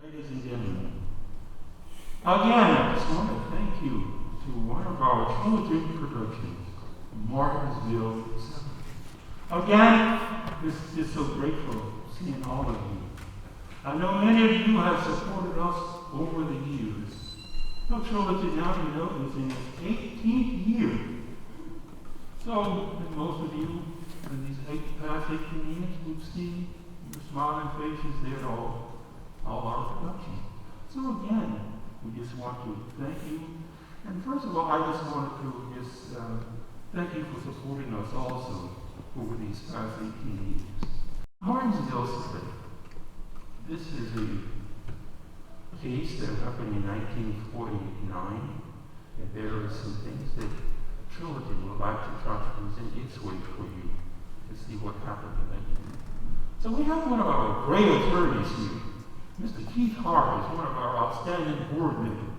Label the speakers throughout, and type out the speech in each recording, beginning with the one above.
Speaker 1: Ladies and gentlemen, again, I just want to thank you to one of our Trilogy productions, Martinsville. Again, just so grateful seeing all of you. I know many of you have supported us over the years. No, Trilogy now, you know, is in its 18th year. So, most of you in these past 18 years, we've seen your smiling faces there all our production. So again, we just want to thank you. And first of all, I just wanted to just thank you for supporting us also over these past 18 years. Martinsville City. This is a case that happened in 1949, and there are some things that Trilogy would like to try to present its way for you to see what happened in that year. So we have one of our great attorneys here. Mr. Keith Hart is one of our outstanding board members,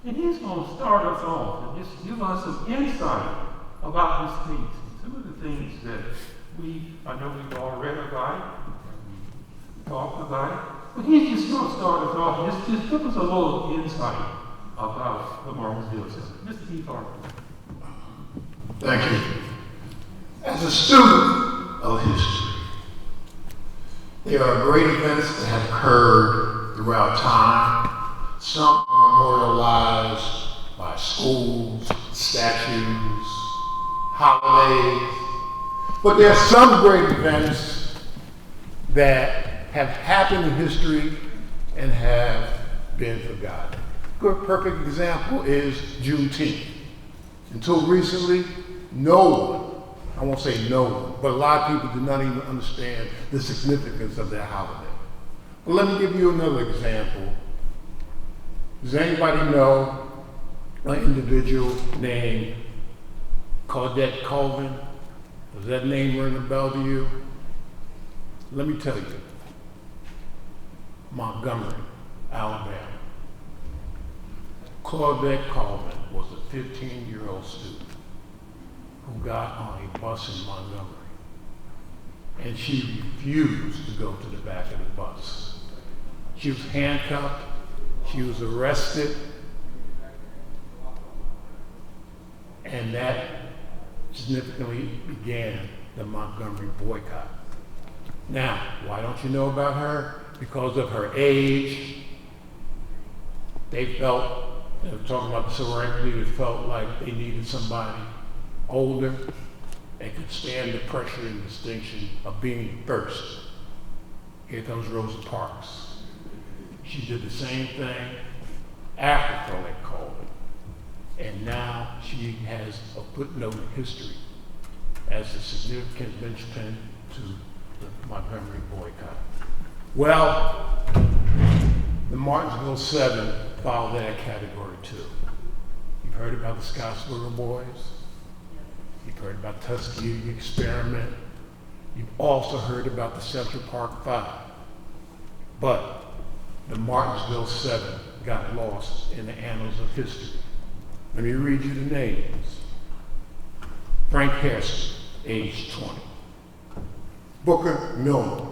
Speaker 1: and he's going to start us off and just give us some insight about this case and some of the things that I know we've all read about it, and talked about it, but he's just going to start us off and just give us a little insight about the Martinsville system. Mr. Keith Hart.
Speaker 2: Thank you. As a student of history, there are great events that have occurred throughout time. Some are memorialized by schools, statues, holidays. But there are some great events that have happened in history and have been forgotten. A good perfect example is Juneteenth. Until recently, no one, I won't say no one, but a lot of people do not even understand the significance of that holiday. But let me give you another example. Does anybody know an individual named Claudette Colvin? Does that name ring a bell to you? Let me tell you. Montgomery, Alabama. Claudette Colvin was a 15-year-old student who got on a bus in Montgomery, and she refused to go to the back of the bus. She was handcuffed, she was arrested, and that significantly began the Montgomery boycott. Now, why don't you know about her? Because of her age. They felt, they were talking about the civil rights leaders, felt like they needed somebody older and could stand the pressure and distinction of being first. Here comes Rosa Parks. She did the same thing after Claudette Colvin, and now she has a footnote in history as a significant linchpin to the Montgomery boycott. Well, the Martinsville 7 followed that category too. You've heard about the Scottsboro Boys. You've heard about the Tuskegee experiment. You've also heard about the Central Park 5. But the Martinsville 7 got lost in the annals of history. Let me read you the names. Frank Hairston, age 20. Booker Milner,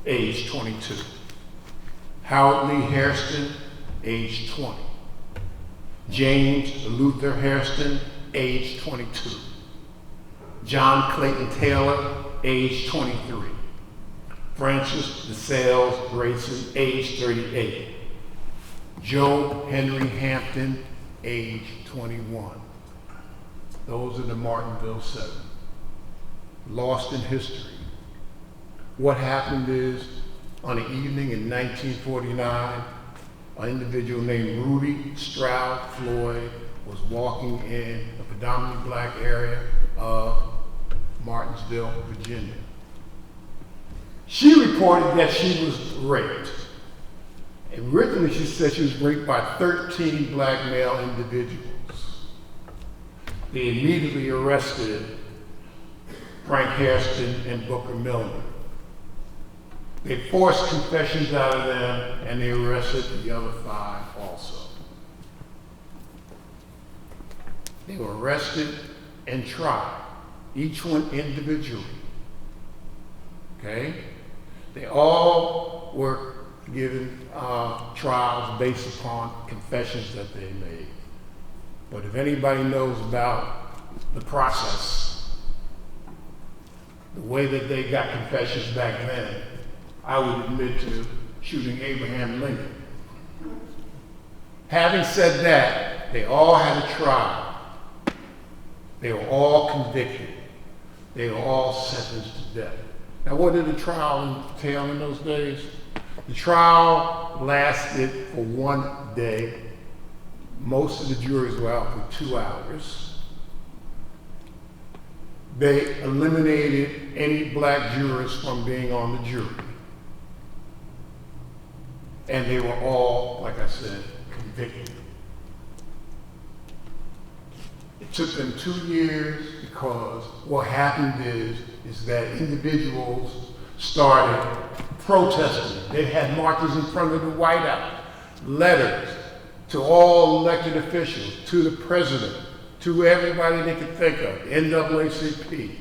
Speaker 2: age 22. Howard Lee Hairston, age 20. James Luther Hairston, age 22. John Clayton Taylor, age 23. Francis DeSales Grayson, age 38. Joe Henry Hampton, age 21. Those are the Martinsville 7. Lost in history. What happened is, on an evening in 1949, an individual named Rudy Stroud Floyd was walking in a predominantly black area of Martinsville, Virginia. She reported that she was raped. And originally she said she was raped by 13 black male individuals. They immediately arrested Frank Hairston and Booker Milner. They forced confessions out of them, and they arrested the other 5 also. They were arrested and tried, each one individually. Okay? They all were given trials based upon confessions that they made. But if anybody knows about the process, the way that they got confessions back then, I would admit to shooting Abraham Lincoln. Having said that, they all had a trial. They were all convicted. They were all sentenced to death. Now, what did the trial entail in those days? The trial lasted for 1 day. Most of the juries were out for 2 hours. They eliminated any black jurors from being on the jury. And they were all, like I said, convicted. It took them 2 years because what happened is that individuals started protesting. They had marches in front of the White House, letters to all elected officials, to the president, to everybody they could think of, NAACP,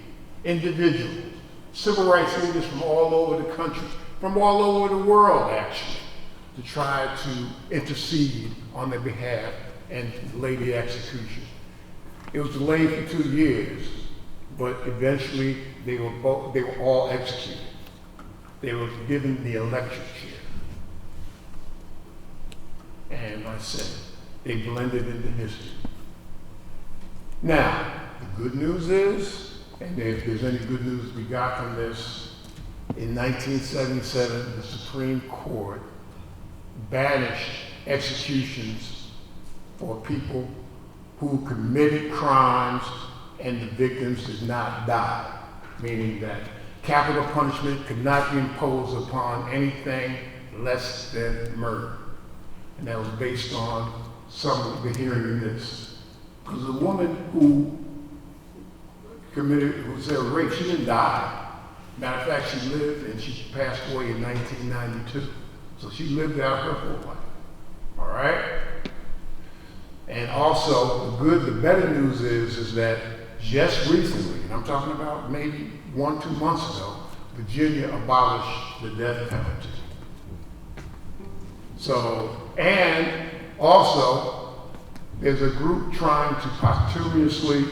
Speaker 2: individuals, civil rights leaders from all over the country, from all over the world actually, to try to intercede on their behalf and delay the execution. It was delayed for 2 years, but eventually they were all executed. They were given the electric chair. And like I said, they blended into history. Now, the good news is, and if there's any good news we got from this, in 1977, the Supreme Court banished executions for people who committed crimes and the victims did not die, meaning that capital punishment could not be imposed upon anything less than murder. And that was based on some of the hearing this. Because the woman who was a rape, she didn't die. Matter of fact, she lived and she passed away in 1992. So she lived out her whole life. All right? And also, the better news is that just recently, and I'm talking about maybe 1-2 months ago, Virginia abolished the death penalty. So, and also, there's a group trying to posthumously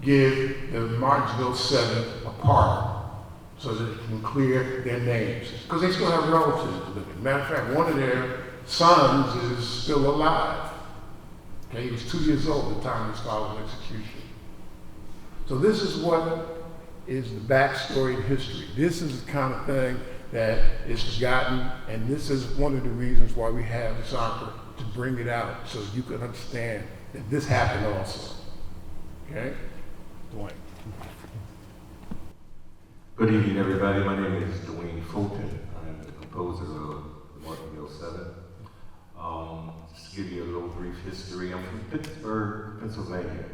Speaker 2: give the Martinsville 7 a pardon so that it can clear their names. Because they still have relatives living. Matter of fact, one of their sons is still alive. Okay, he was 2 years old at the time of his father's execution. So this is what is the backstory of history. This is the kind of thing that is forgotten, and this is one of the reasons why we have this opera, to bring it out so you can understand that this happened also. Okay? Dwayne.
Speaker 3: Good evening, everybody. My name is Dwayne Fulton. I'm the composer of Martinsville 7. Just to give you a little brief history, I'm from Pittsburgh, Pennsylvania,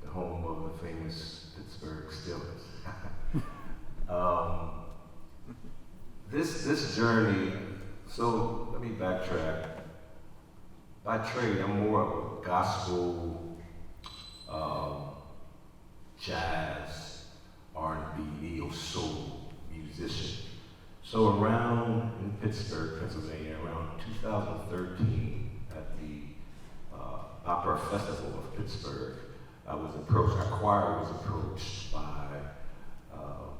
Speaker 3: the home of the famous Pittsburgh Steelers. This journey, so let me backtrack. By trade, I'm more of a gospel, jazz, R&B, neo-soul musician. So around in Pittsburgh, Pennsylvania, around 2013, at the Opera Festival of Pittsburgh, our choir was approached by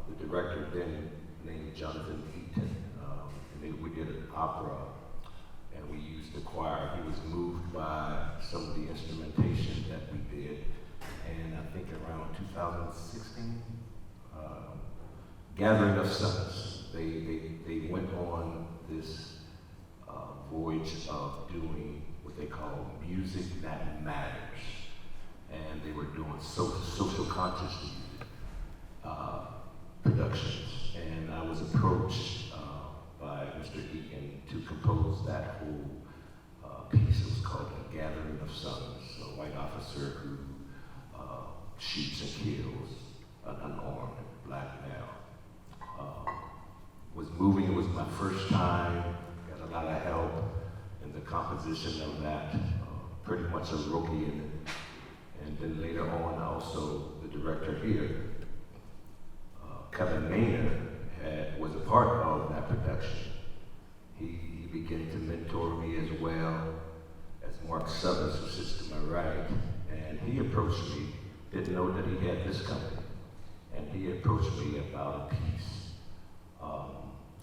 Speaker 3: the director then named Jonathan Heaton, and we did an opera, and we used the choir. He was moved by some of the instrumentation that we did, and I think around 2016, Gathering of Sons, they went on this voyage of doing what they call music that matters, and they were doing social conscious productions, and I was approached by Mr. Eakin to compose that whole piece. It was called A Gathering of Sons, a white officer who shoots and kills an unarmed black male. Was moving, it was my first time, got a lot of help in the composition of that, pretty much a rookie in it. And then later on also the director here, Kevin Maynard, was a part of that production. He began to mentor me as well as Mark Summers, who sits to my right. And he approached me, didn't know that he had this company. And he approached me about a piece,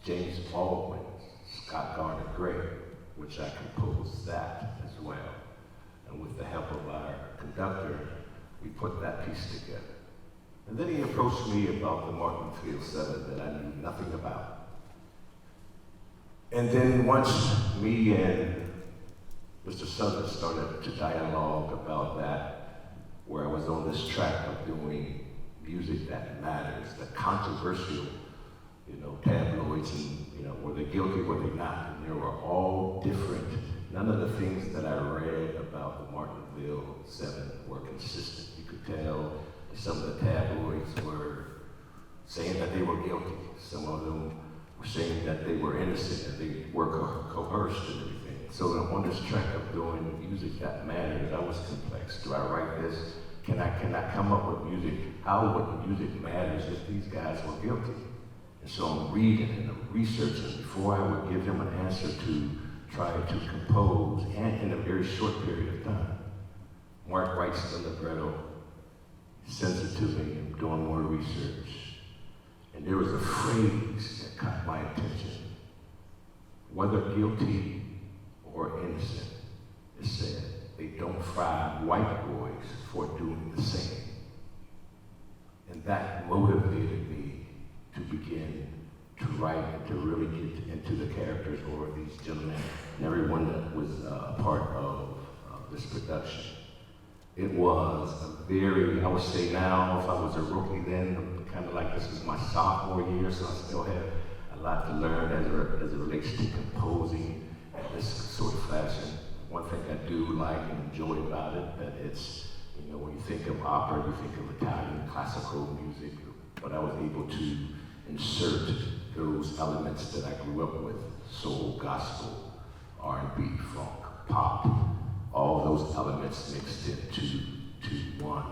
Speaker 3: James Baldwin's Scott Garner Gray, which I composed that as well. And with the help of our conductor, we put that piece together. And then he approached me about the Martinsville 7 that I knew nothing about. And then once me and Mr. Summers started to dialogue about that, where I was on this track of doing music that matters, the controversial, tabloids, and, were they guilty, were they not? And they were all different. None of the things that I read about the Martinsville 7 were consistent. You could tell some of the tabloids were saying that they were guilty. Some of them were saying that they were innocent and they were coerced and everything. So on this track of doing music that mattered, I was complex. Do I write this? Can I come up with music? How would music matters if these guys were guilty? And so I'm reading and I'm researching before I would give him an answer to try to compose, and in a very short period of time. Mark writes the libretto, sends it to me, I'm doing more research. And there was a phrase that caught my attention. Whether guilty or innocent, it said, they don't fry white boys for doing the same. And that motivated me to begin to write and to really get into the characters or these gentlemen and everyone that was a part of this production. It was a very, I would say now, if I was a rookie then, I'm kind of like this is my sophomore year, so I still have a lot to learn as it relates to composing in this sort of fashion. One thing I do like and enjoy about it, that it's, when you think of opera, you think of Italian classical music, but I was able to insert those elements that I grew up with, soul, gospel, R&B, funk, pop, all those elements mixed into one.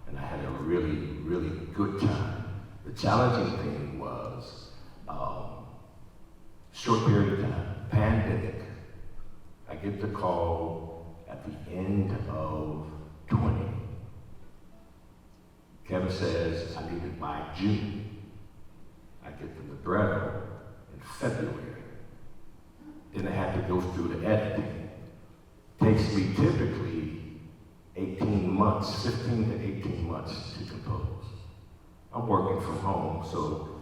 Speaker 3: And I had a really, really good time. The challenging thing was short period of time, pandemic. I get the call at the end of 20. Kevin says, I need it by June. I get the libretto in February. Then I had to go through the editing. Takes me typically 18 months, 15 to 18 months to compose. I'm working from home, so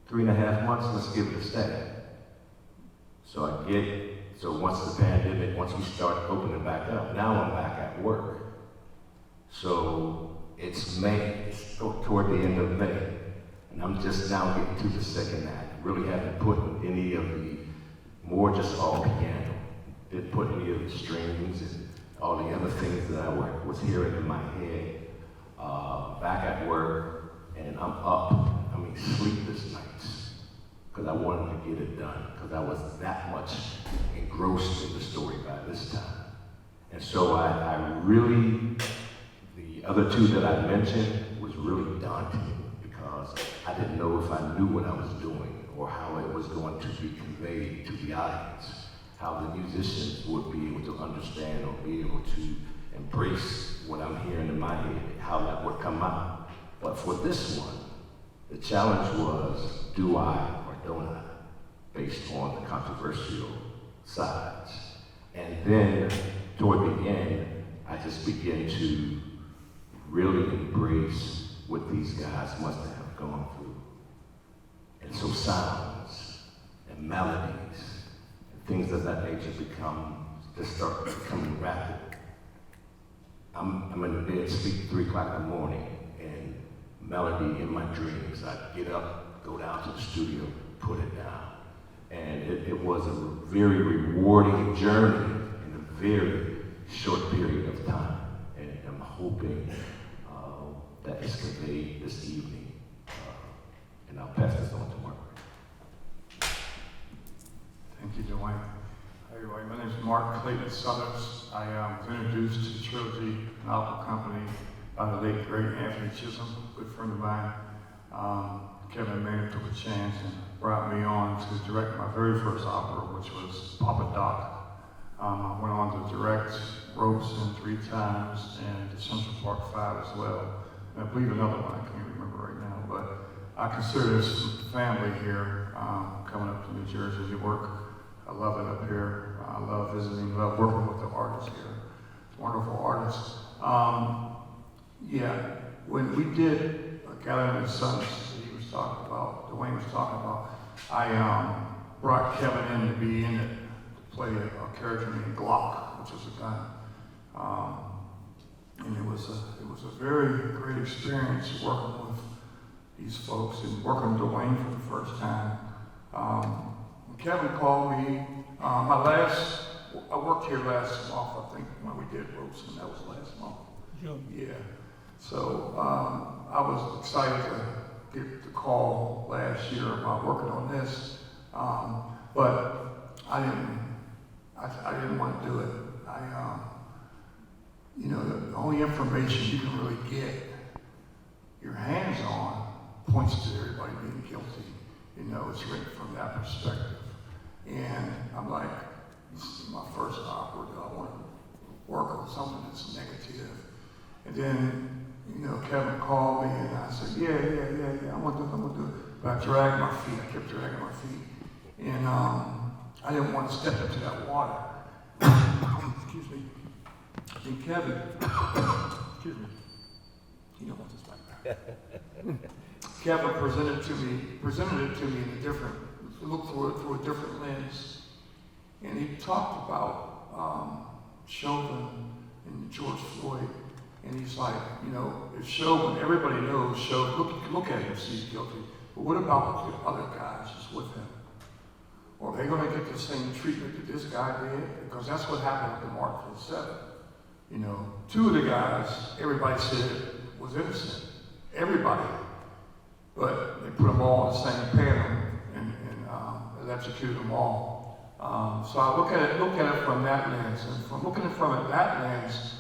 Speaker 3: 3.5 months, let's give it a stab. So once the pandemic, once we start opening back up, now I'm back at work. So it's May, it's toward the end of May. And I'm just now getting to the second act. Really haven't put any of the, more just all piano. Didn't put any of the strings and all the other things that I was hearing in my head. Back at work, and I'm up, sleepless nights, because I wanted to get it done, because I was that much engrossed in the story by this time. And so I really, the other two that I mentioned was really daunting, because I didn't know if I knew what I was doing or how it was going to be conveyed to the audience, how the musicians would be able to understand or be able to embrace what I'm hearing in my head, how that would come out. But for this one, the challenge was, do I or don't I, based on the controversial sides. And then toward the end, I just began to really embrace what these guys must have gone through. And so sounds and melodies and things of that nature just start becoming rapid. I'm in the bed, sleep 3 o'clock in the morning, and melody in my dreams. I get up, go down to the studio, put it down. And it was a very rewarding journey in a very short period of time. And I'm hoping that it's conveyed this evening. And I'll pass this on to Mark.
Speaker 4: Thank you, Dwayne. Anyway, my name is Mark Clayton Summers. I was introduced to the Trilogy novel company by the late, great Anthony Chisholm, a good friend of mine. Kevin Maynard took a chance and brought me on to direct my very first opera, which was Papa Doc. I went on to direct Robeson 3 times and the Central Park 5 as well. And I believe another one, I can't remember right now, but I consider this family here, coming up to New Jersey, New York. I love it up here. I love visiting, love working with the artists here. Wonderful artists. Yeah, when we did Gathering of the Sons that he was talking about, Dwayne was talking about, I brought Kevin in to be in it, to play a character named Glock, which was a gun. And it was a very great experience working with these folks and working with Dwayne for the first time. When Kevin called me, I worked here last month, I think, when we did Robeson, that was last month.
Speaker 1: Sure.
Speaker 4: Yeah. So I was excited to get the call last year about working on this, but I didn't want to do it. The only information you can really get your hands on points to everybody being guilty. It's written from that perspective. And I'm like, this is my first opera. Do I want to work on something that's negative? And then, Kevin called me and I said, yeah, I'm gonna do it. But I dragged my feet, I kept dragging my feet. And I didn't want to step into that water. Excuse me. And Kevin, excuse me, you don't want this like that. Kevin presented it to me in a different, looked through a different lens. And he talked about Chauvin and George Floyd. And he's like, if Chauvin, everybody knows Chauvin, look at him, he's guilty. But what about the other guys that's with him? Are they going to get the same treatment that this guy did? Because that's what happened at the Martinsville 7. 2 of the guys, everybody said was innocent. Everybody. But they put them all in the same panel and electrocuted them all. So I look at it from that lens. And from looking at it from that lens,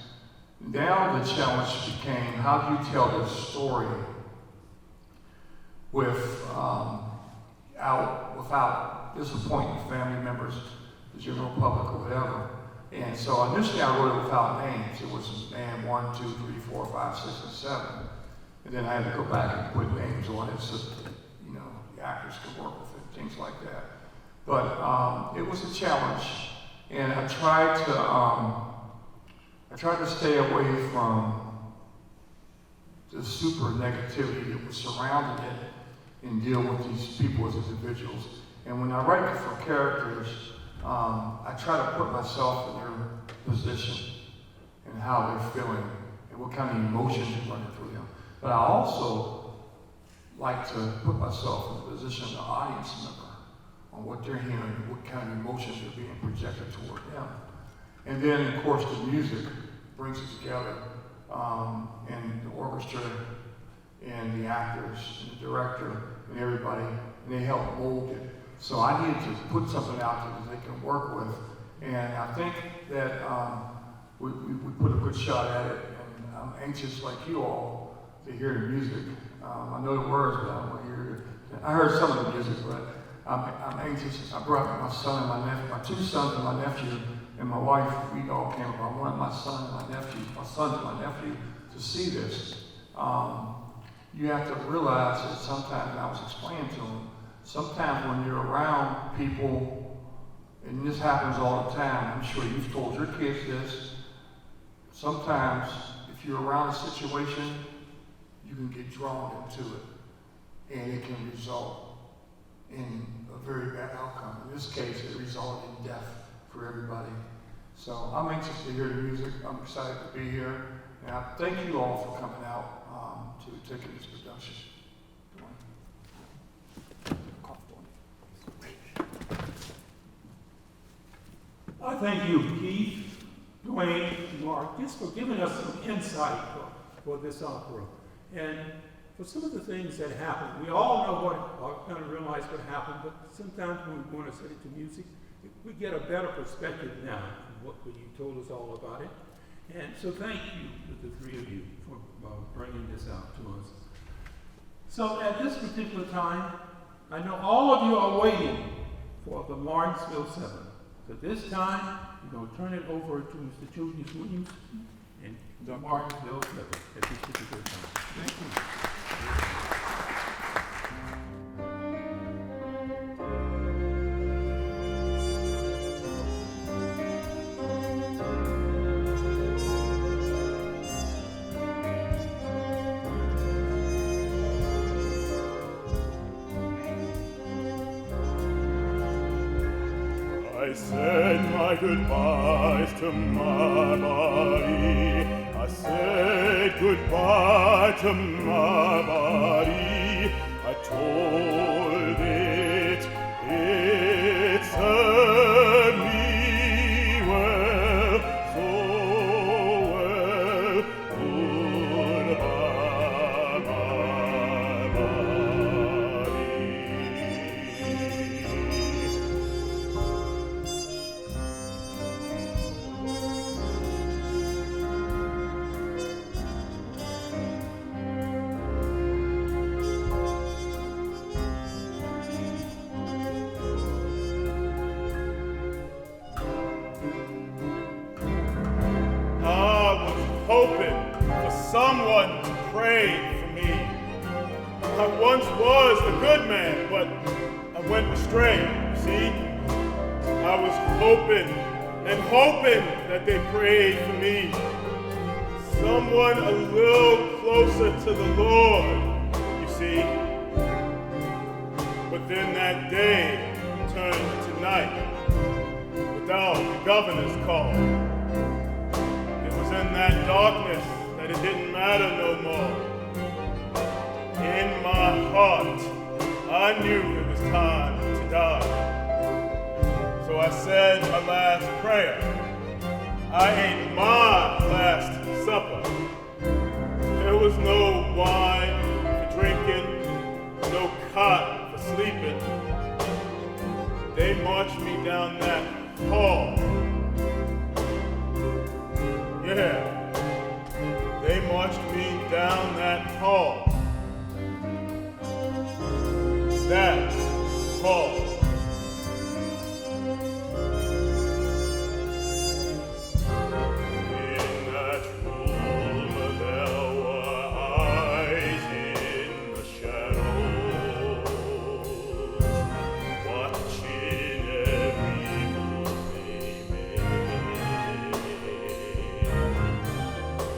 Speaker 4: now the challenge became, how do you tell this story without disappointing family members, the general public, or whatever? And so initially I wrote it without names. It was man 1, 2, 3, 4, 5, 6, and 7. And then I had to go back and put names on it so that, the actors could work with it, things like that. But it was a challenge, and I tried to stay away from the super negativity that was surrounding it and deal with these people as individuals. And when I write for characters, I try to put myself in their position and how they're feeling and what kind of emotions are running through them. But I also like to put myself in the position of the audience member on what they're hearing, what kind of emotions are being projected toward them. And then, of course, the music brings it together, and the orchestra, and the actors, and the director, and everybody, and they help mold it. So I needed to put something out there that they can work with, and I think that we put a good shot at it, and I'm anxious, like you all, to hear the music. I know the words, but I don't want to hear it. I heard some of the music, but I'm anxious. I brought my son and my nephew, my 2 sons and my nephew, and my wife. We all came. I wanted my son and my nephew to see this. You have to realize that sometimes, and I was explaining to them, sometimes when you're around people, and this happens all the time, I'm sure you've told your kids this, sometimes if you're around a situation, you can get drawn into it, and it can result in a very bad outcome. In this case, it resulted in death for everybody. So I'm anxious to hear the music. I'm excited to be here, and I thank you all for coming out to take in this production.
Speaker 1: I thank you, Keith, Dwayne, and Mark, just for giving us some insight for this opera. And for some of the things that happened, we all know what, kind of realize what happened, but sometimes when we want to set it to music, we get a better perspective now from what you told us all about it. And so thank you, to the 3 of you, for bringing this out to us. So at this particular time, I know all of you are waiting for the Martinsville 7. So this time, we're going to turn it over to Mr. Julius Williams and the Martinsville 7 at this particular time. Thank you.
Speaker 5: I said my goodbyes to my body. I said goodbye to my body. I told it served me well, so well. Goodbye, my body. Hoping for someone to pray for me. I once was a good man, but I went astray, you see. I was hoping and hoping that they prayed for me. Someone a little closer to the Lord, you see. But then that day turned to night without the governor's call. In that darkness that it didn't matter no more. In my heart, I knew it was time to die. So I said my last prayer. I ate my last supper. There was no wine for drinking, no cot for sleeping. They marched me down that hall. Yeah, they marched me down that hall. That hall. In that room there were eyes in the shadows, watching every move they made.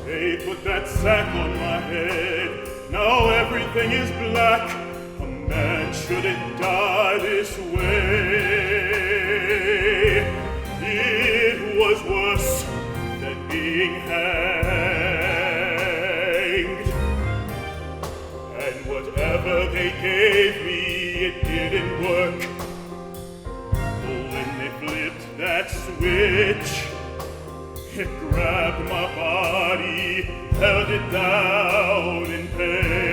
Speaker 5: They put that sack on my head, now everything is black. A man shouldn't die this way. It was worse than being hanged. And whatever they gave me, it didn't work. When they flipped that switch, it grabbed my body, held it down in pain.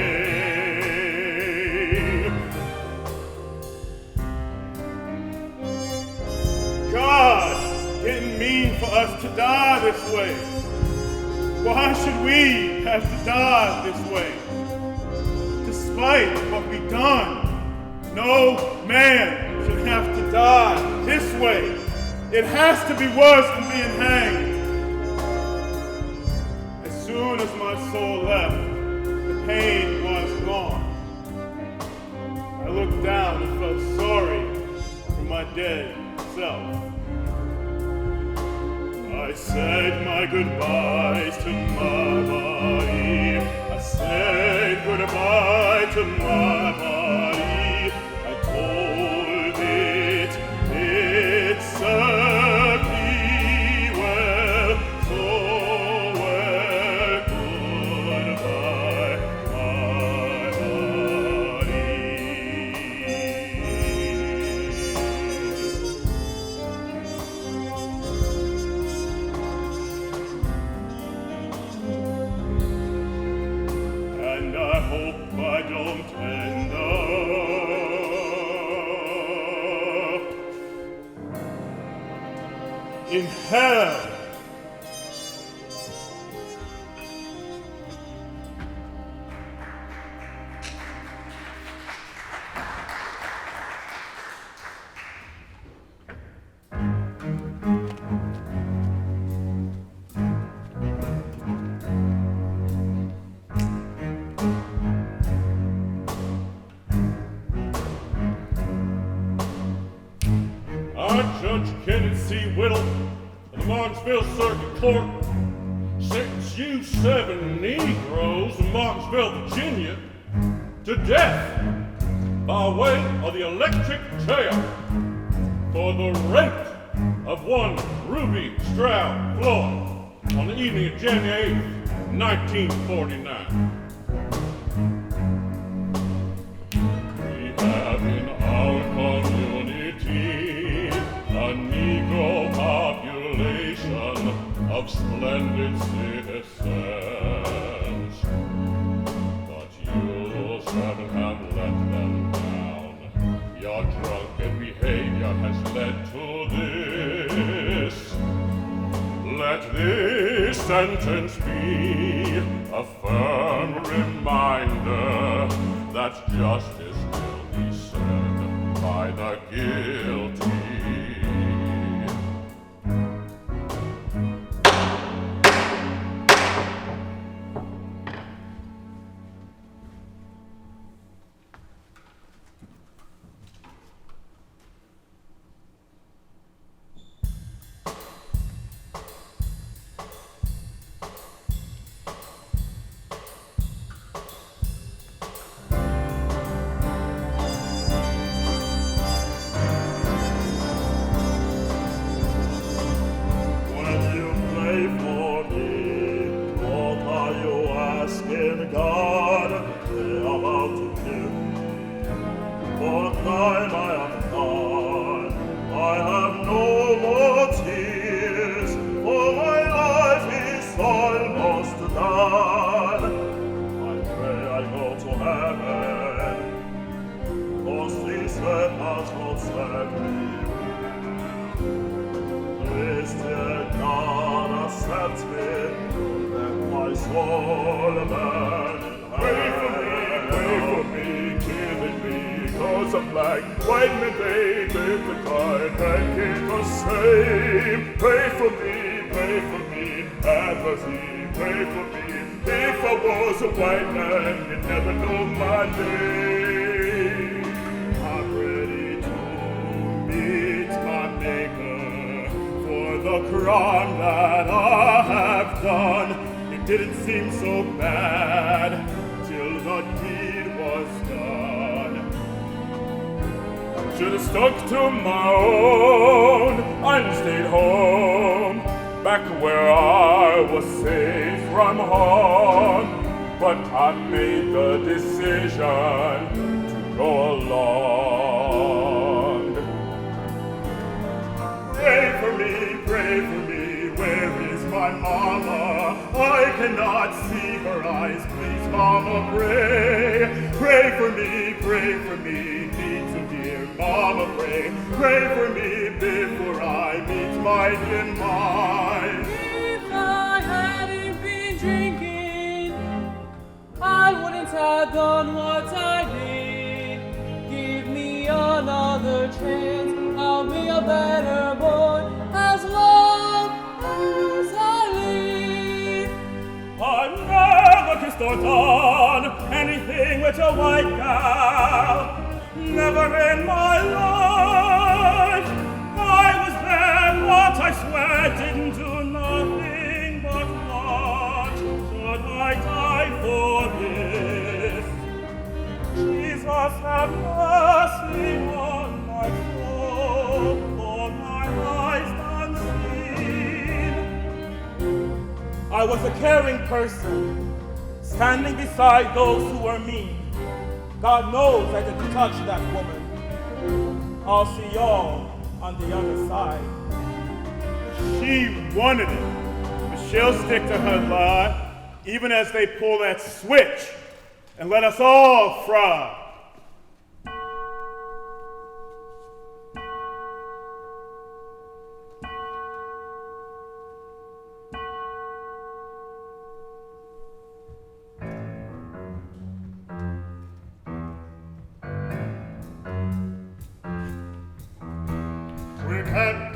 Speaker 5: God didn't mean for us to die this way. Why should we have to die this way? Despite what we've done, no man should have to die this way. It has to be worse than being hanged. As soon as my soul left, the pain was gone. I looked down and felt sorry for my dead self. I said my goodbyes to my body. I said goodbye to my body. I told it served me well, so well. Goodbye, my body. And I hope I don't end up in hell. I, Judge Kenneth C. Whittle, of the Martinsville Circuit Court, sentence you 7 Negroes of Martinsville, Virginia, to death by way of the electric chair for the rape of one Ruby Stroud Floyd on the evening of January 8th, 1949. We have in our community a Negro population of splendid citizens. But you 7 have let them down. Your drunken behavior has led to this. Let this sentence be a firm reminder that justice will be served by the guilty.
Speaker 6: I was a caring person, standing beside those who were mean. God knows I didn't touch that woman. I'll see y'all on the other side.
Speaker 5: She wanted it, but she'll stick to her lie, even as they pull that switch and let us all fry.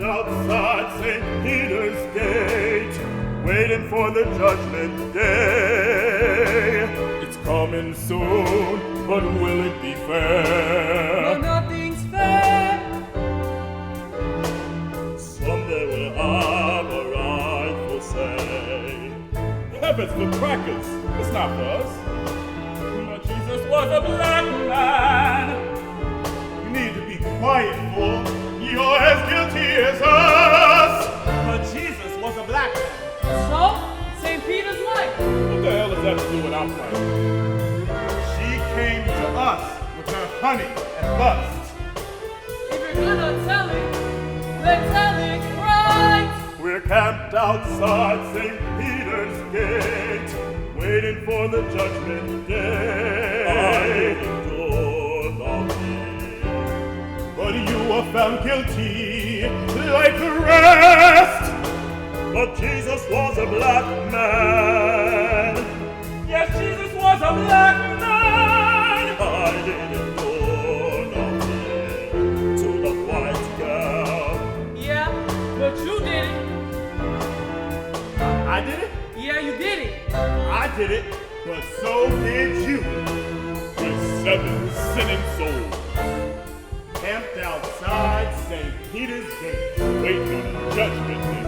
Speaker 6: Outside St. Peter's Gate, waiting for the judgment day. It's coming soon, but will it be fair?
Speaker 7: No, nothing's fair.
Speaker 5: serpents for crackers. It's not for us.
Speaker 6: But Jesus was a black man.
Speaker 5: You need to be quiet, fool. You're as guilty as us.
Speaker 6: But Jesus was a black man.
Speaker 7: So, St. Peter's wife.
Speaker 5: What the hell does that have to do with our fight? She came to us with her honey and lust.
Speaker 7: If you're gonna tell it, then tell it right.
Speaker 5: We're camped outside St. Peter's gate, waiting for the judgment day. I didn't do nothing, but you were found guilty like the rest. But Jesus was a black man.
Speaker 6: Yes, Jesus was a black man.
Speaker 5: I didn't do nothing to the white girl.
Speaker 7: Yeah, but you did it.
Speaker 5: I did it?
Speaker 7: Yeah, you did it.
Speaker 5: I did it, but so did you. With 7 sinning souls. Camped outside St. Peter's gate, waiting on the judgment day.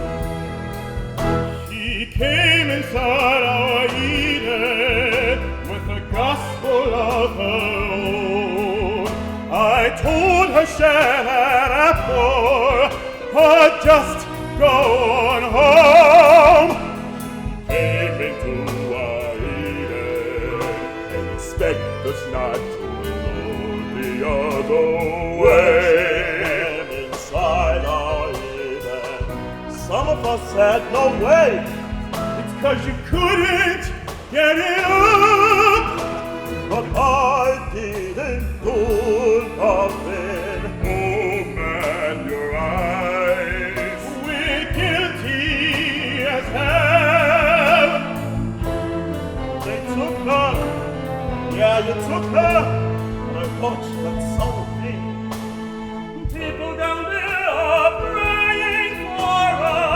Speaker 5: She came inside our Eden with the gospel of her own. I told her share that apple, or just go on home. Came into our Eden and expect us not to look the other way. And inside our Eden, some of us had no way. It's 'cause you couldn't get it up. But I didn't do nothing. Oh man, your eyes, we're guilty as hell. They took her. Yeah, you took her. But I thought you had some of me.
Speaker 6: People down there are praying for
Speaker 7: Our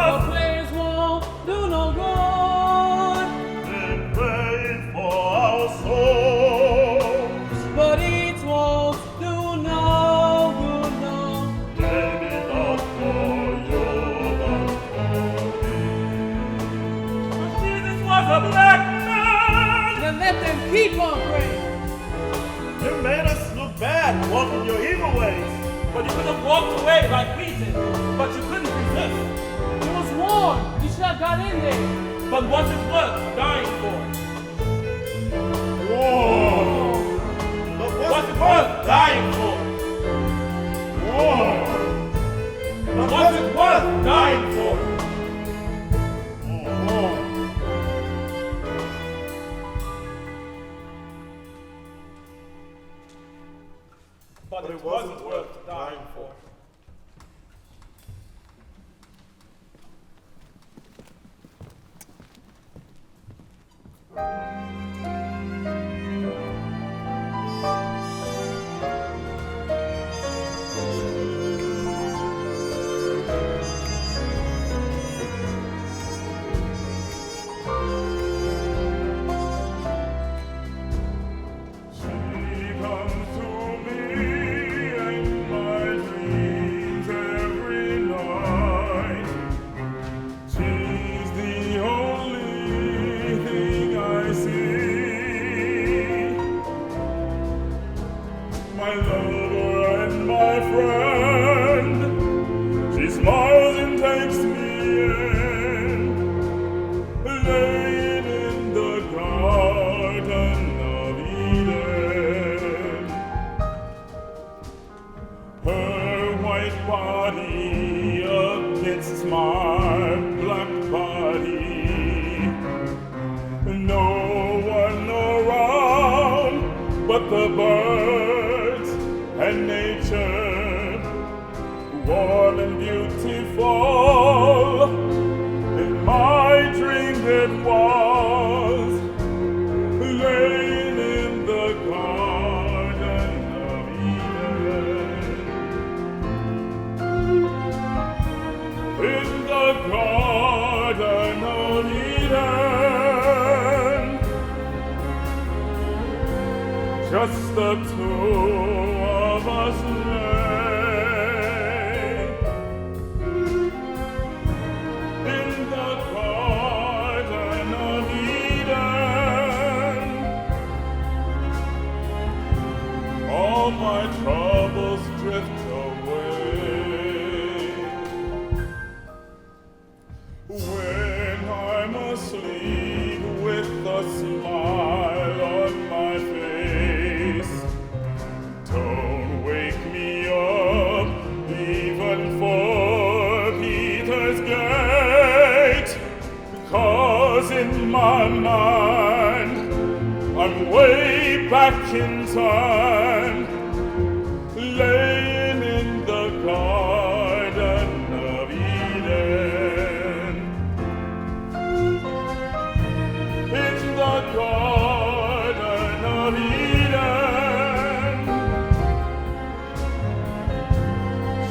Speaker 6: us.
Speaker 7: prayers won't do no good,
Speaker 5: They're praying for our souls.
Speaker 7: but it won't do no good, no.
Speaker 5: Maybe not for you, but for me.
Speaker 6: But Jesus was a black man.
Speaker 7: Then let them keep on praying.
Speaker 5: You made us look bad walking your evil ways.
Speaker 6: But you could have walked away like we did. But you couldn't resist.
Speaker 7: It was warm. You should have got in there.
Speaker 6: But what's it worth dying for?
Speaker 5: Whoa!
Speaker 6: What's it worth dying for?
Speaker 5: Whoa!
Speaker 6: But what's it worth dying for?
Speaker 5: Whoa!
Speaker 6: But it wasn't worth dying for.
Speaker 5: She comes to me in my dreams every night. She's the only thing I see. My lover and my friend. She smiles and takes me in, laying in the garden of Eden. Her white body against my black body. No one around but the birds and nature, warm and beautiful. In my dream it was, laying in the garden of Eden. In the garden of Eden, just the two of us lay. In the garden of Eden.
Speaker 6: in my mind, I'm way back in time, laying in the Garden of Eden. In the Garden of Eden,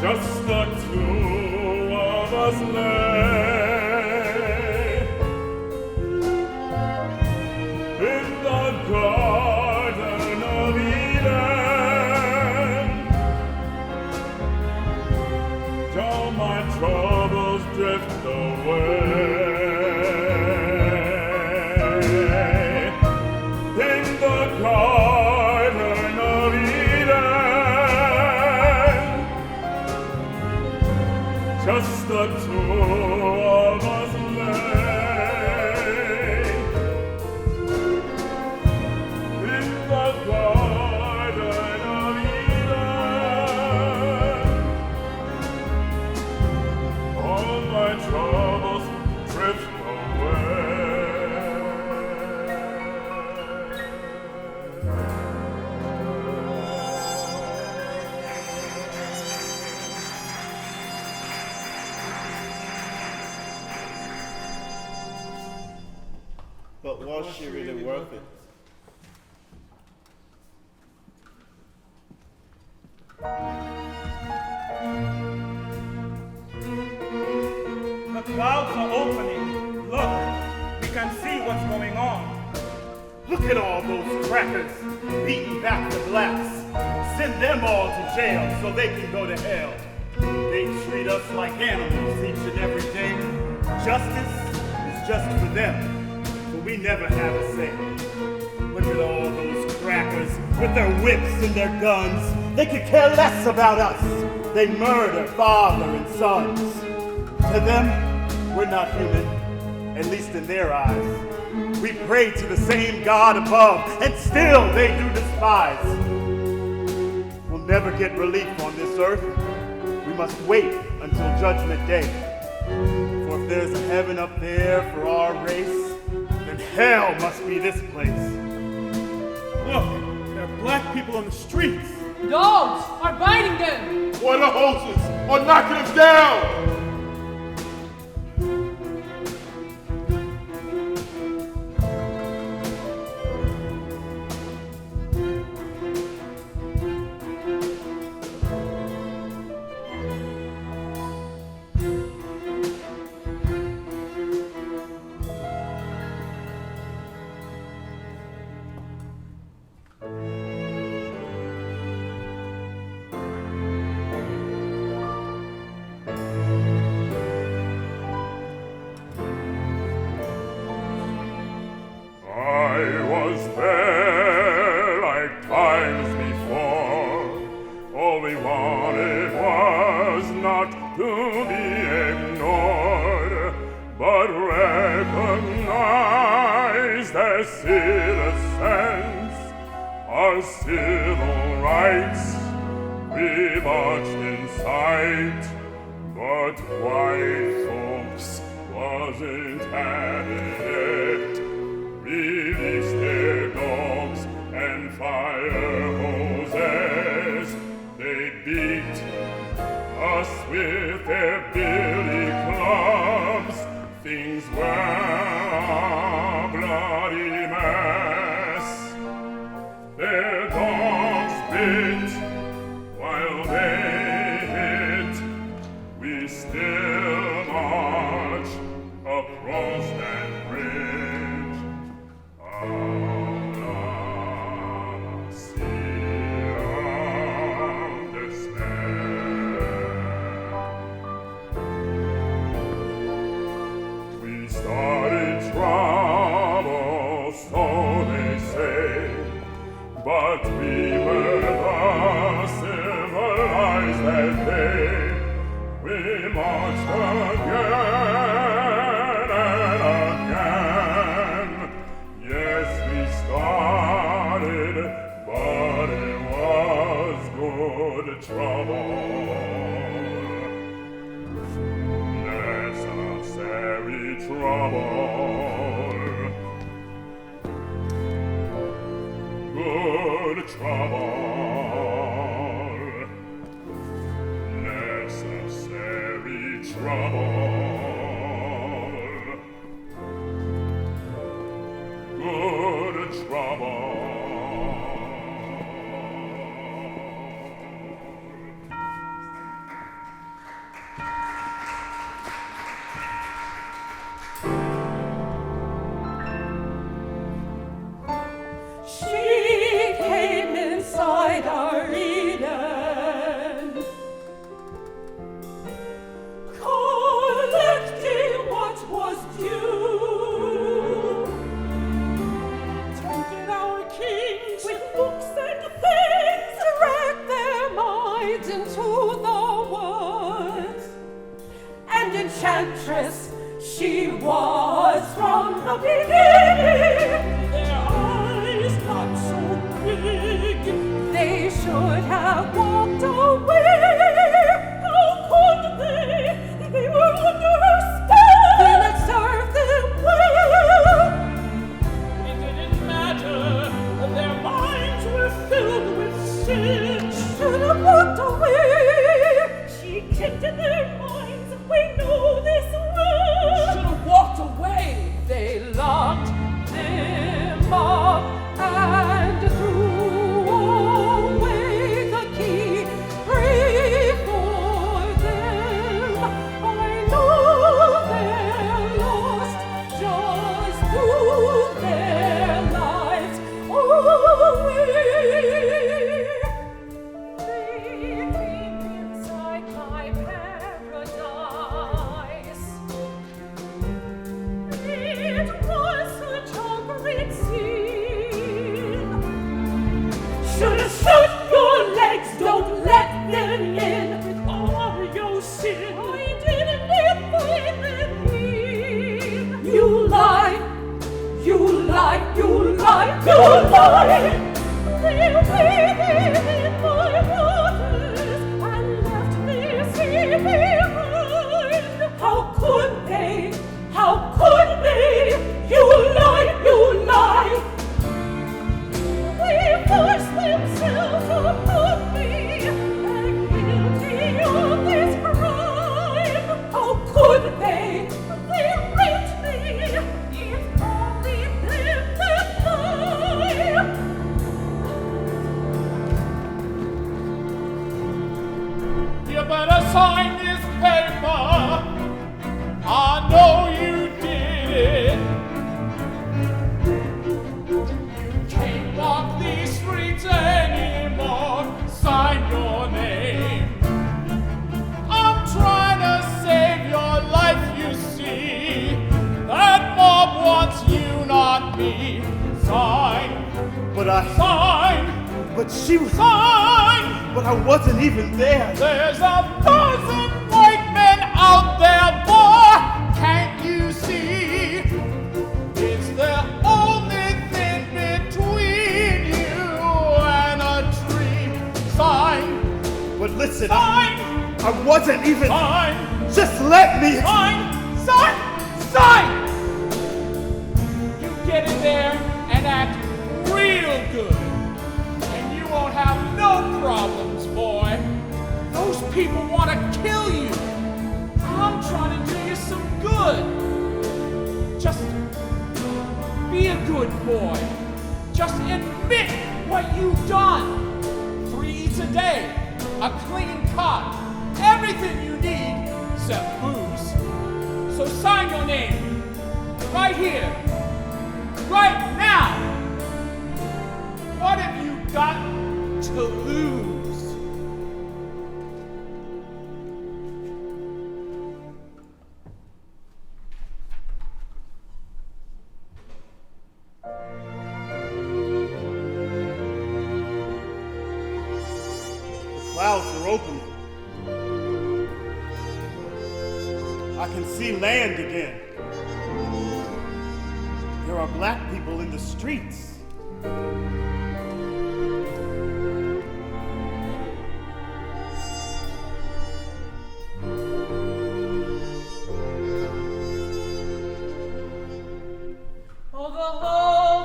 Speaker 6: just the two of us lay. In the Garden of Eden, till my troubles drift away. In the Garden of Eden, just the two of us lay. In the Garden of Eden, all my troubles drift away.
Speaker 5: But was she really worth it?
Speaker 6: The clouds are opening. Look, we can see what's going on.
Speaker 5: Look at all those crackers beating back the blacks. Send them all to jail so they can go to hell. They treat us like animals each and every day. Justice is just for them, but we never have a say. Look at all those crackers with their whips and their guns. They could care less about us. They murder father and sons. To them, we're not human, at least in their eyes. We pray to the same God above, and still they do despise. We'll never get relief on this earth. We must wait until Judgment Day. For if there's a heaven up there for our race, then hell must be this place.
Speaker 6: Look, there are black people on the streets.
Speaker 7: Dogs are biting them.
Speaker 5: Or the horses are knocking us down.
Speaker 6: Necessary trouble.
Speaker 5: trouble, necessary trouble, good trouble.
Speaker 7: She came inside our Eden, collecting what was due, tempted our kings with books and things, direct their minds into the woods, and enchantress she was from the beginning. Their eyes not so big, they should have walked away. How could they? They were under her spell. Then it served them well. It didn't matter, their minds were filled with sin. Should have walked away. She kept in their minds, we know this well. Should have walked away. They locked them up and threw away the key before them. I know they're lost just through their lives away. They came inside my paradise. It was such a great scene. Should have shut your legs, don't let them in with all your sin. I didn't live with them in. You lie, you lie, you lie, you lie. They waded in my waters and left their sea behind. How could they? How could they? You lie, you lie. They forced themselves upon me, and guilty of this crime. How could they? They raped me. If only them that lie.
Speaker 5: You better sign this paper. I know you did it. You can't walk these streets anymore. Sign your name. I'm trying to save your life, you see. That mob wants you, not me. Sign.
Speaker 6: But she was,
Speaker 5: Sign.
Speaker 6: but I wasn't even there.
Speaker 5: There's 1,000 white men out there, boy. Can't you see? It's the only thing between you and a dream. Sign.
Speaker 6: But listen,
Speaker 5: Sign.
Speaker 6: I wasn't even.
Speaker 5: Sign.
Speaker 6: Just let me.
Speaker 5: Sign. Sign. Sign. You get in there and act real good, and you won't have no problems, boy. Those people want to kill you. I'm trying to do you some good. Just be a good boy. Just admit what you've done. 3 eats a day, a clean cot, everything you need except booze. So sign your name right here, right now. What have you got to lose?
Speaker 6: The clouds are opening. I can see land again. There are black people in the streets.
Speaker 7: Oh, the whole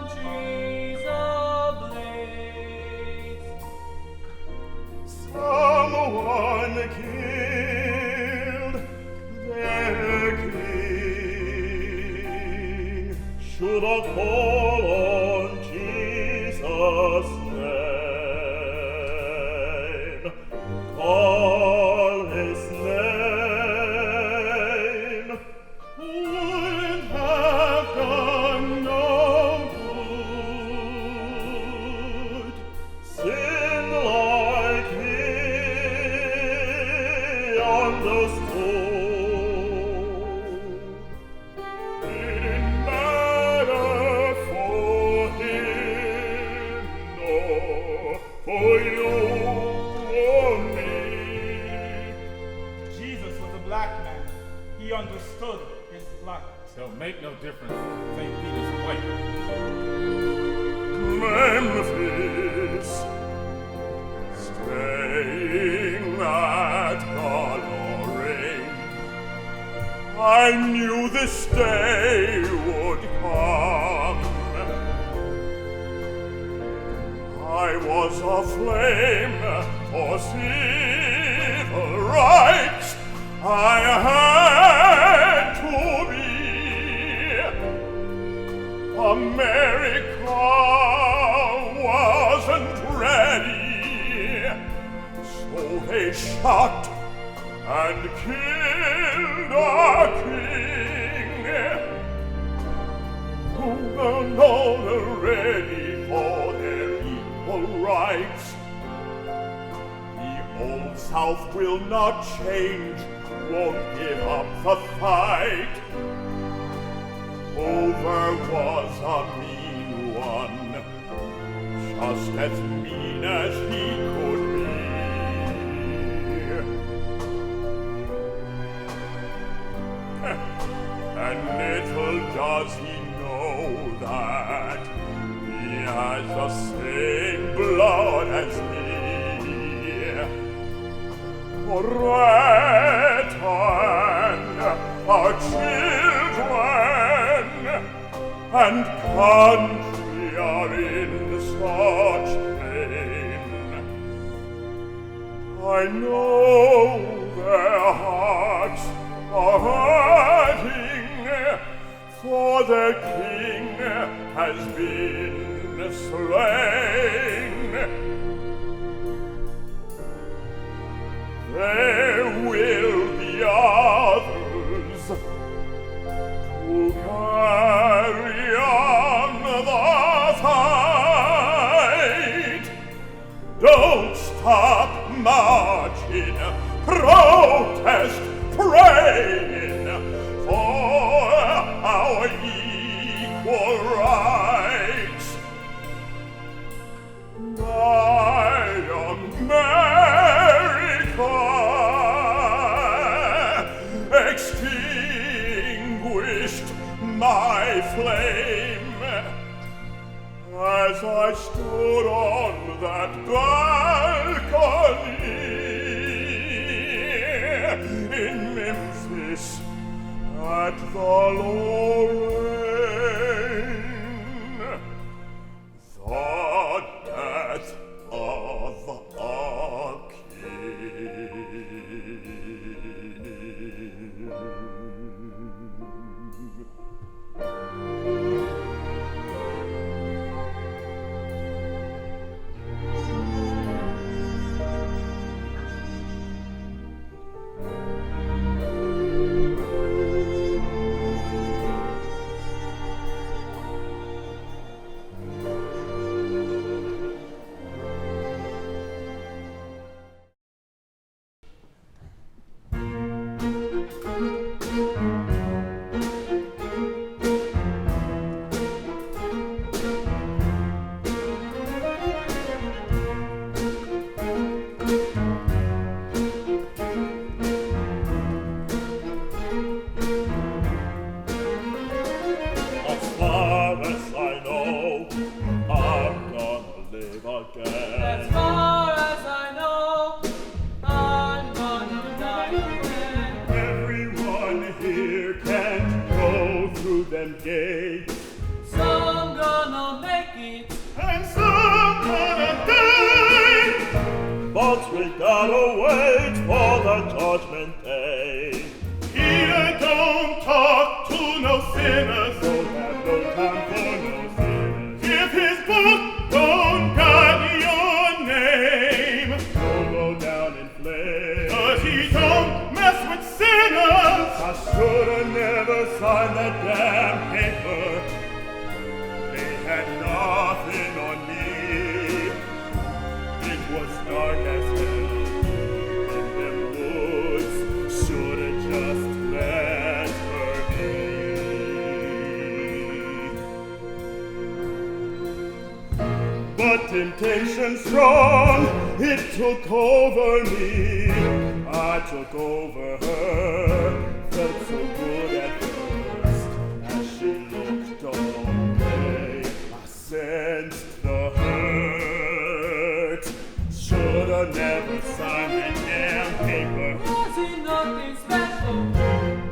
Speaker 7: country's ablaze.
Speaker 6: black man. He understood his plight.
Speaker 8: It'll make no difference if St. Peter's white.
Speaker 5: Memphis, staying at Lorraine, I knew this day would come. I was aflame for civil rights. I had to be. America wasn't ready, so they shot and killed our king, who were not ready for their equal rights. The old South will not change, won't give up the fight. Over was a mean one, just as mean as he could be. And little does he know that he has the same blood as me. Return our children and country are in such pain. I know their hearts are hurting, for their king has been slain. There will be others who carry on the fight. Don't stop marching, protest, praying for our equal rights. My America, extinguished my flame as I stood on that balcony in Memphis at the Lorraine. The death of our king.
Speaker 9: As far as I know, I'm gonna die again.
Speaker 5: Everyone here can't go through them gates.
Speaker 9: Some gonna make it,
Speaker 5: And some gonna die. But we gotta wait for the judgment day. Peter don't talk to no sinners, don't have no time for no sinners. If his book don't guide your name, don't go down in flames. 'Cause he don't mess with sinners. I should've never signed that damn paper. They had nothing on me. It was dark as hell in them woods. Should've just let her be. But temptation strong, it took over me. I
Speaker 6: took over her. Felt so good at first as she looked away. I sensed the hurt. Shoulda never signed that damn paper.
Speaker 9: Was it nothing special?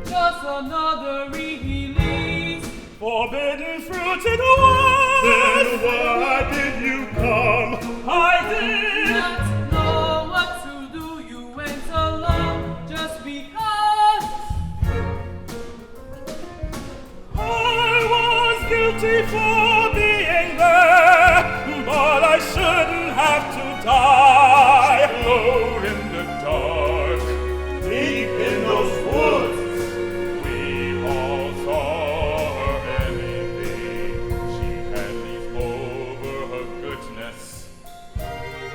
Speaker 9: Just another release.
Speaker 6: Forbidden fruit it was. Then why did you come? I did
Speaker 9: Not know what to do, you went along just because.
Speaker 6: I was guilty for being there, but I shouldn't have to die. She glowed in the dark, deep in those woods. We all saw her anything. She had leaves over her goodness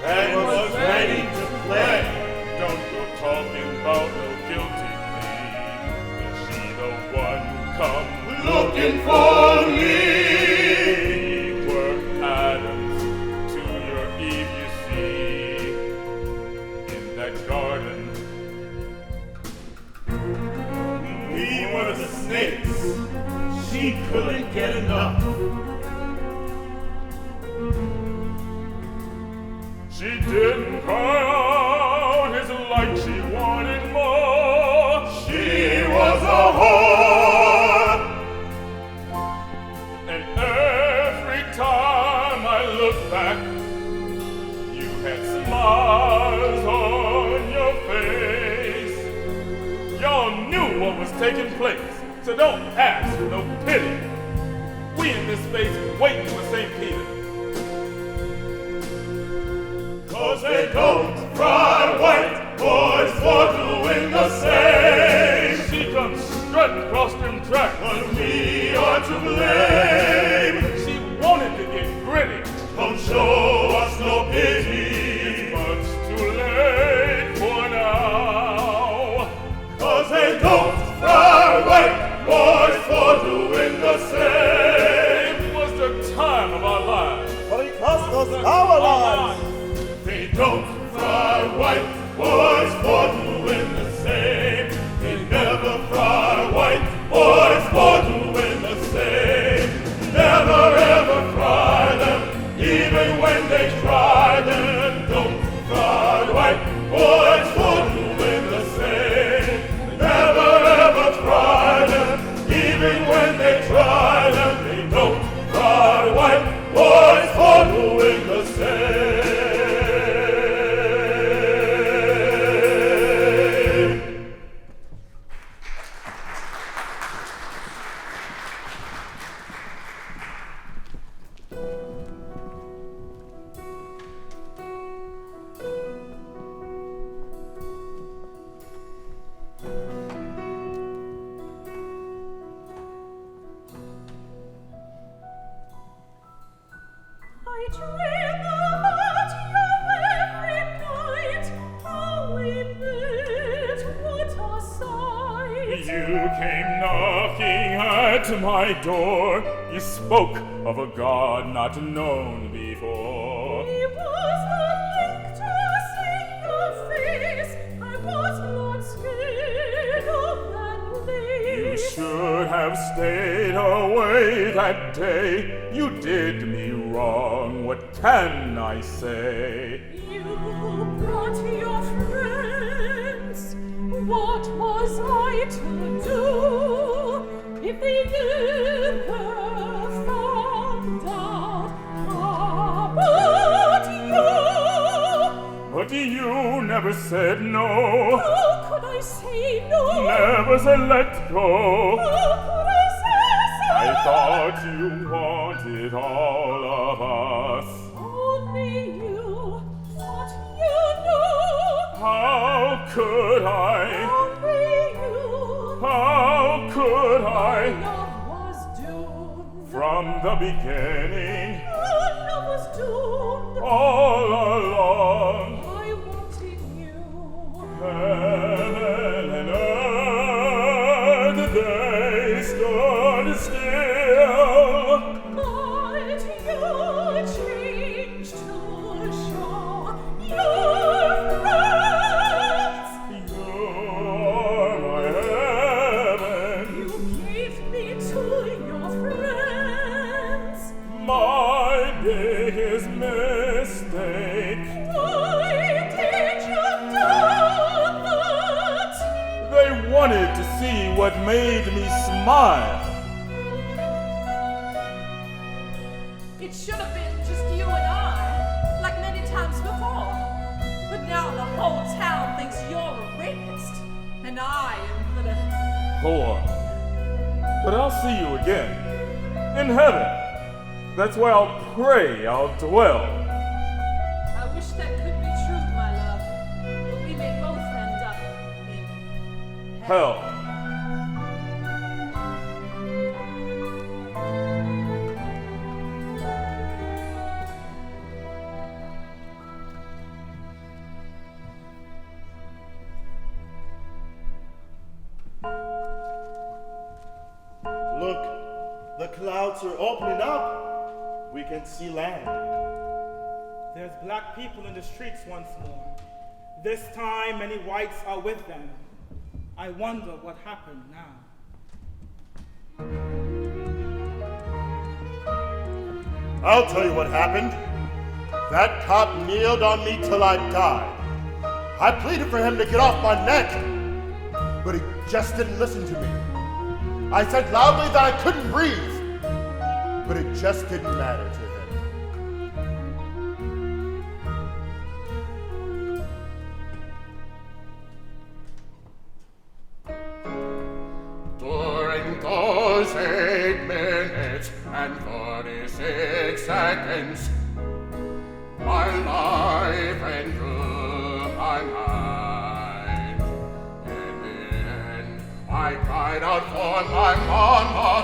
Speaker 6: and was ready to play. Don't go talking about no guilty plea. Is she the one come looking for me? We were Adams to your Eve, you see, in that garden. We were the snakes. She couldn't get enough. She didn't cry out, it's like she wanted more. She was a whore. And every time I look back, you had smiles on your face. Y'all knew what was taking place, so don't ask for no pity. We in this space waiting for St. Peter. 'Cause they don't fry white boys for doing the same. She comes strutting across them tracks, but we are to blame. She wanted to get gritty. Don't show us no pity. It's much too late for now. 'Cause they don't fry white boys for doing the same. It was the time of our lives, but it cost us our lives. They don't fry white boys for doing the same. They never fry white boys for doing the same. Never ever fry them, even when they try them. Don't fry white boys for doing the same. Never ever fry them, even when they try them. They don't fry white boys for doing the same.
Speaker 7: I dream about you every night. How we met, what a sight!
Speaker 6: You came knocking at my door. You spoke of a God not known before.
Speaker 7: He was the link to see your face. I was not scared of that
Speaker 6: You
Speaker 7: lace.
Speaker 6: should have stayed away that day. You did me wrong, what can I say?
Speaker 7: You brought your friends. What was I to do if they never found out about you?
Speaker 6: But you never said no.
Speaker 7: How could I say no?
Speaker 6: Never said let go.
Speaker 7: How could I say so?
Speaker 6: I thought you wanted all of us.
Speaker 7: Only you thought you knew.
Speaker 6: How could I?
Speaker 7: Only you.
Speaker 6: How could I?
Speaker 7: Love was doomed.
Speaker 6: From the beginning,
Speaker 7: Love was doomed.
Speaker 6: all along,
Speaker 7: I wanted you.
Speaker 6: heaven and earth, they stood still.
Speaker 7: But you changed to show your friends.
Speaker 6: You see what made me smile.
Speaker 7: It should have been just you and I, like many times before. But now the whole town thinks you're a rapist, and I am the
Speaker 6: Whore. But I'll see you again. In heaven. That's where I'll pray I'll dwell.
Speaker 7: I wish that could be true, my love. But we may both end up in
Speaker 6: Hell.
Speaker 5: Look, the clouds are opening up. We can see land.
Speaker 6: There's black people in the streets once more. This time, many whites are with them. I wonder what happened now.
Speaker 5: I'll tell you what happened. That cop kneeled on me till I died. I pleaded for him to get off my neck, but he just didn't listen to me. I said loudly that I couldn't breathe, but it just didn't matter to him.
Speaker 10: During those 8 minutes and 46 seconds, my life went through my mind. In the end, I cried out for my mama,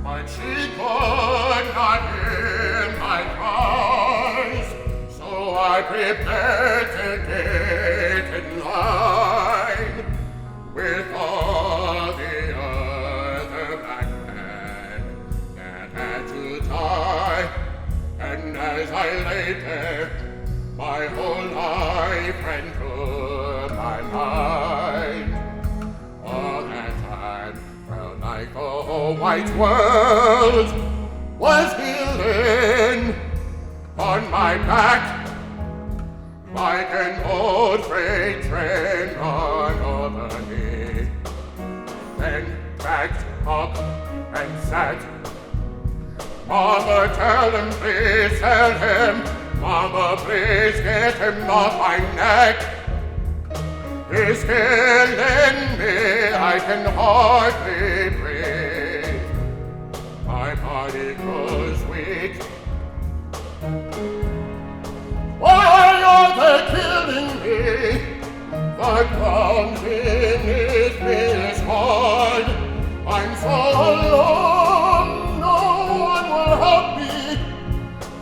Speaker 10: but she could not hear my cries. So I prepared to get in line with all the other black men that had to die. And as I lay there, my whole life ran through my mind. All that time felt like the whole white world was healing on my back, like an old freight train run over me. Then backed up and sat. Mama, tell him, please tell him. Mama, please get him off my neck. He's killing me, I can hardly breathe. My body grows weak. Why are they killing me? The ground beneath me is hard. I'm so alone, no one will help me.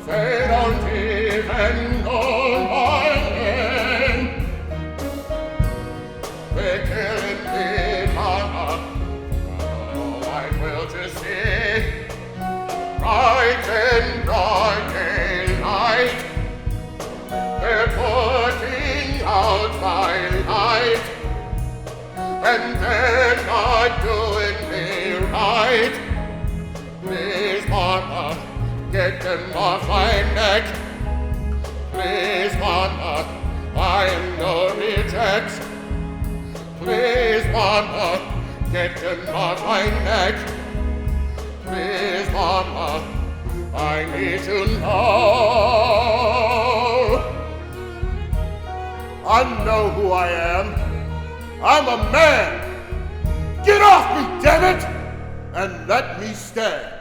Speaker 10: They don't even know my name. They're killing me, Mama. Oh, I will just see. Right in broad daylight, they're putting out my light, and they're not doing me right. Please, Mama, get them off my neck. Please, Mama, I am no reject. Please, Mama, get them off my neck. Please, Mama, I need to know.
Speaker 5: I know who I am. I'm a man. Get off me, damn it, and let me stand.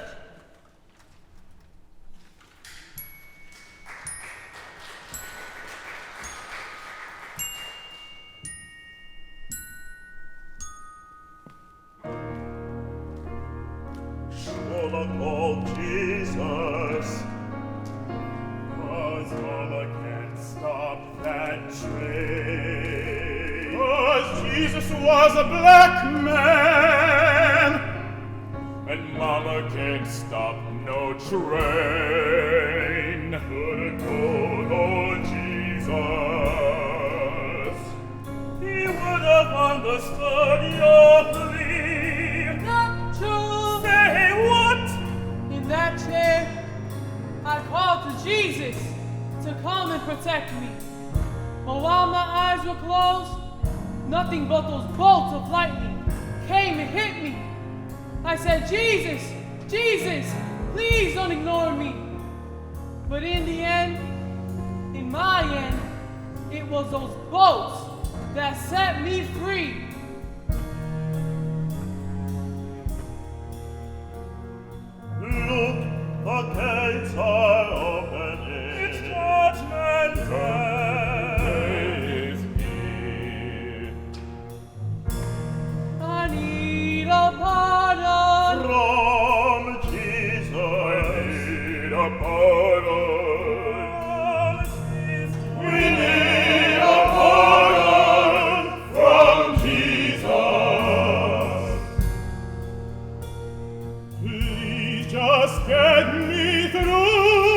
Speaker 11: Shoulda called Jesus, 'cause Mama can't stop that train. 'Cause Jesus was a black man, and Mama can't stop no train. Coulda told old Jesus, he would have understood your plea.
Speaker 9: Not true.
Speaker 11: Say what?
Speaker 9: In that chair, I called to Jesus to come and protect me. But while my eyes were closed, nothing but those bolts of lightning hit me. I said, Jesus, Jesus, please don't ignore me. But in the end, in my end, it was those boats that set me free.
Speaker 11: Look, the gates are opening. It's judgment day is here.
Speaker 9: I need a pardon
Speaker 11: From Jesus, I need a pardon. We need a pardon from Jesus. Please just get me through.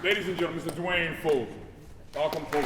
Speaker 8: Ladies and gentlemen, Mr. Dwayne Foley. Welcome, Foley.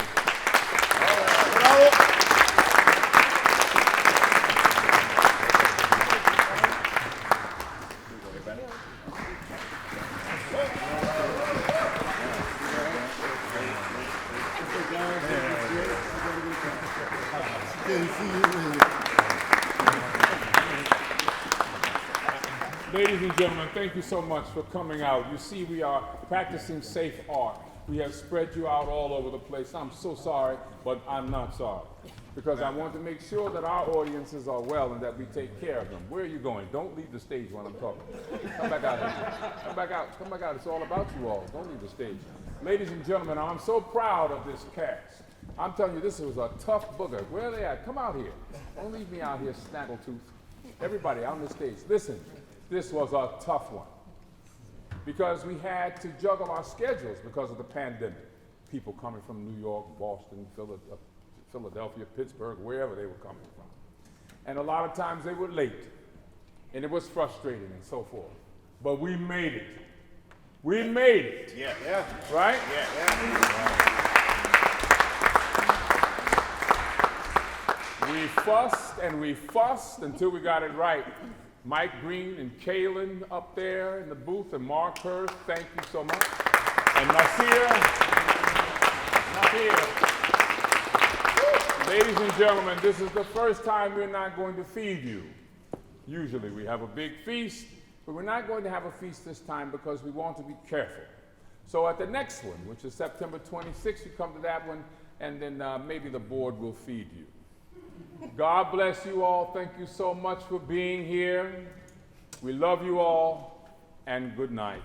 Speaker 8: Ladies and gentlemen, thank you so much for coming out. You see, we are practicing safe art. We have spread you out all over the place. I'm so sorry, but I'm not sorry. Because I want to make sure that our audiences are well and that we take care of them. Where are you going? Don't leave the stage when I'm talking. Come back out here. Come back out. Come back out. It's all about you all. Don't leave the stage. Ladies and gentlemen, I'm so proud of this cast. I'm telling you, this was a tough booger. Where are they at? Come out here. Don't leave me out here snaggletooth. Everybody out on the stage. Listen, this was a tough one. Because we had to juggle our schedules because of the pandemic. People coming from New York, Boston, Philadelphia, Pittsburgh, wherever they were coming from. And a lot of times they were late. And it was frustrating and so forth. But we made it. We made it.
Speaker 11: Yeah. Yeah.
Speaker 8: Right?
Speaker 11: Yeah.
Speaker 8: We fussed until we got it right. Mike Green and Kaylin up there in the booth, and Mark Hurst, thank you so much. And Nasir. Ladies and gentlemen, this is the first time we're not going to feed you. Usually we have a big feast, but we're not going to have a feast this time because we want to be careful. So at the next one, which is September 26th, you come to that one, and then maybe the board will feed you. God bless you all. Thank you so much for being here. We love you all, and good night.